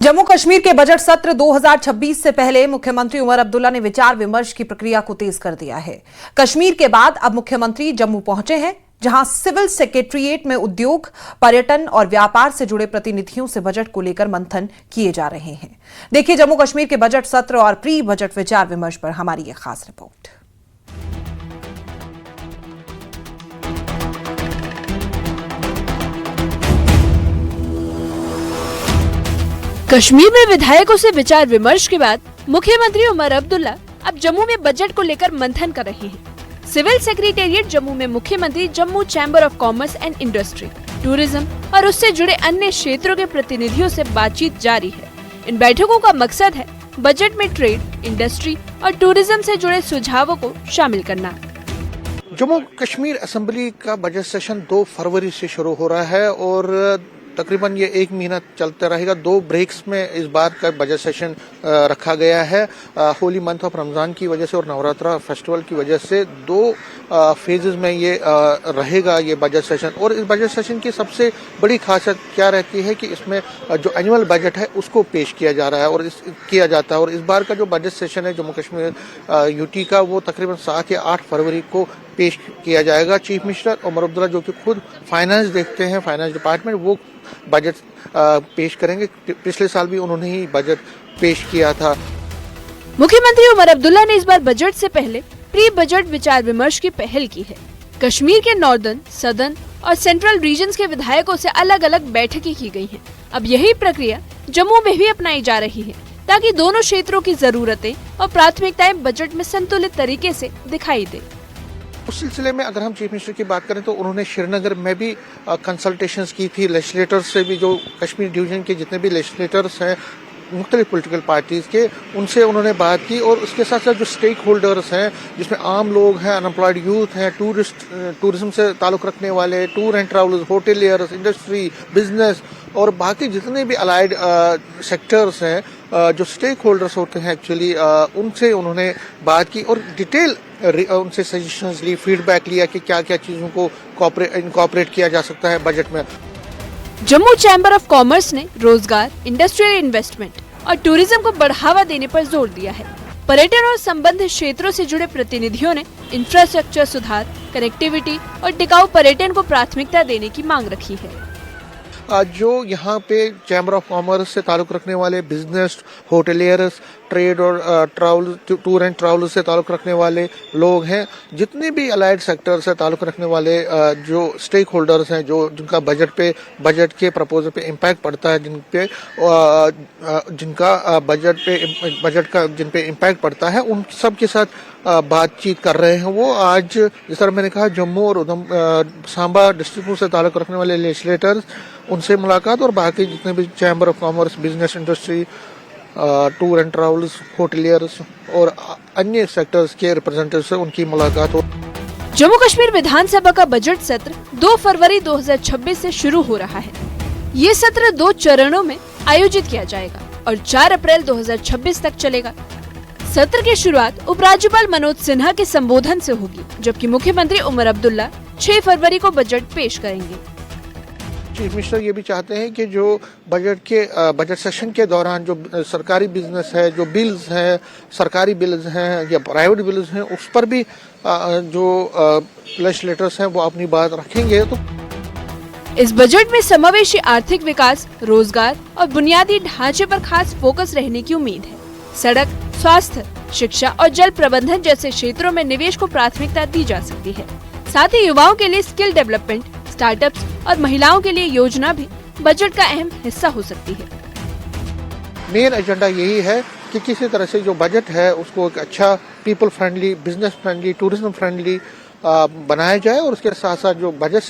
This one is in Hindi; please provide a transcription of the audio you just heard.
जम्मू कश्मीर के बजट सत्र 2026 से पहले मुख्यमंत्री उमर अब्दुल्ला ने विचार विमर्श की प्रक्रिया को तेज कर दिया है। कश्मीर के बाद अब मुख्यमंत्री जम्मू पहुंचे हैं, जहां सिविल सेक्रेटेरिएट में उद्योग, पर्यटन और व्यापार से जुड़े प्रतिनिधियों से बजट को लेकर मंथन किए जा रहे हैं। देखिए जम्मू कश्मीर के बजट सत्र और प्री बजट विचार विमर्श पर हमारी ये खास रिपोर्ट। कश्मीर में विधायकों से विचार विमर्श के बाद मुख्यमंत्री उमर अब्दुल्ला अब जम्मू में बजट को लेकर मंथन कर रहे हैं। सिविल सेक्रेटेरिएट जम्मू में मुख्यमंत्री Jammu chamber of commerce and industry, tourism और उससे जुड़े अन्य क्षेत्रों के प्रतिनिधियों से बातचीत जारी है। इन बैठकों का मकसद है बजट में ट्रेड, इंडस्ट्री और टूरिज्म से जुड़े सुझावों को शामिल करना। जम्मू कश्मीर असेंबली का बजट सेशन 2 फरवरी से शुरू हो रहा है और तकरीबन ये 1 महीना चलता रहेगा। 2 ब्रेक्स में इस बार का बजट सेशन रखा गया है। होली मंथ ऑफ रमजान की वजह से और नवरात्रा फेस्टिवल की वजह से 2 फेजेस में ये रहेगा ये बजट सेशन। और इस बजट सेशन की सबसे बड़ी खासियत क्या रहती है कि इसमें जो एनुअल बजट है उसको पेश किया जा रहा है और किया जाता है। और इस बार का जो बजट सेशन है जम्मू कश्मीर यूटी का, वो तकरीबन 7 या 8 फरवरी को पेश किया जाएगा। चीफ मिनिस्टर उमर अब्दुल्ला जो कि खुद फाइनेंस देखते हैं, फाइनेंस डिपार्टमेंट, वो बजट पेश करेंगे। पिछले साल भी उन्होंने ही बजट पेश किया था। मुख्यमंत्री उमर अब्दुल्ला ने इस बार बजट से पहले प्री बजट विचार विमर्श की पहल की है। कश्मीर के नॉर्दर्न, सदर्न और सेंट्रल रीजन्स के विधायकों से अलग अलग बैठकें की गई हैं। अब यही प्रक्रिया जम्मू में भी अपनाई जा रही है ताकि दोनों क्षेत्रों की जरूरतें और प्राथमिकताएं बजट में संतुलित तरीके से दिखाई दे। उस सिलसिले में अगर हम चीफ मिनिस्टर की बात करें तो उन्होंने श्रीनगर में भी कंसल्टेशंस की थी लेजिस्लेटर्स से भी, जो कश्मीर डिवीजन के जितने भी लेजिस्लेटर्स हैं मुख्तलिफ पॉलिटिकल पार्टीज के, उनसे उन्होंने बात की। और उसके साथ साथ जो स्टेक होल्डर्स हैं जिसमें आम लोग हैं, अनएम्प्लॉयड यूथ हैं, टूरिज्म से ताल्लुक रखने वाले, tour and travellers, hoteliers, industry, business और बाकी जितने भी अलाइड सेक्टर्स हैं, जो स्टेक होल्डर्स होते हैं एक्चुअली, उनसे उन्होंने बात की और डिटेल उनसे सजेशंस ली, फीडबैक लिया कि क्या क्या चीजों को इनकॉर्पोरेट किया जा सकता है बजट में। जम्मू चैम्बर ऑफ कॉमर्स ने रोजगार, इंडस्ट्रियल इन्वेस्टमेंट और टूरिज्म को बढ़ावा देने पर जोर दिया है। पर्यटन और संबंधित क्षेत्रों से जुड़े प्रतिनिधियों ने इंफ्रास्ट्रक्चर सुधार, कनेक्टिविटी और टिकाऊ पर्यटन को प्राथमिकता देने की मांग रखी है। जो यहाँ पे चैम्बर ऑफ कॉमर्स से ताल्लुक रखने वाले बिजनेस, होटेलियर्स, ट्रेड और टूर एंड ट्रैवल से ताल्लुक रखने वाले लोग हैं, जितने भी अलाइड सेक्टर से ताल्लुक रखने वाले जो स्टेक होल्डर्स हैं, जो जिनका बजट के प्रपोजल पे इम्पैक्ट पड़ता है, जिन पे इम्पैक्ट पड़ता है, उन सब के साथ बातचीत कर रहे हैं। वो आज जिस तरह मैंने कहा जम्मू और सांबा डिस्ट्रिक्ट से ताल्लुक रखने वाले लेजिस्लेटर्स, उनसे मुलाकात और बाकी जितने भी chamber of commerce, business, industry, tour and travels, hoteliers और अन्य सेक्टर्स के रिप्रेजेंटेटिव से उनकी मुलाकात हो। जम्मू कश्मीर विधानसभा का बजट सत्र 2 फरवरी 2026 से शुरू हो रहा है। ये सत्र 2 चरणों में आयोजित किया जाएगा और 4 अप्रैल 2026 तक चलेगा। सत्र की शुरुआत उपराज्यपाल मनोज सिन्हा के संबोधन से होगी, जबकि मुख्यमंत्री उमर अब्दुल्ला 6 फरवरी को बजट पेश करेंगे। चीफ मिनिस्टर ये भी चाहते हैं कि जो बजट सेशन के दौरान जो सरकारी बिजनेस है, जो बिल्स हैं, सरकारी बिल्स हैं या प्राइवेट बिल्स हैं, उस पर भी जो लेजिस्लेटर्स हैं वो अपनी बात रखेंगे। तो इस बजट में समावेशी आर्थिक विकास, रोजगार और बुनियादी ढांचे पर खास फोकस रहने की उम्मीद है। सड़क, स्वास्थ्य, शिक्षा और जल प्रबंधन जैसे क्षेत्रों में निवेश को प्राथमिकता दी जा सकती है। साथ ही युवाओं के लिए स्किल डेवलपमेंट, स्टार्टअप्स और महिलाओं के लिए योजना भी बजट का अहम हिस्सा हो सकती है। मेन एजेंडा यही है कि किसी तरह से जो बजट है उसको एक अच्छा people friendly, business friendly, tourism friendly बनाया जाए और उसके साथ साथ जो बजट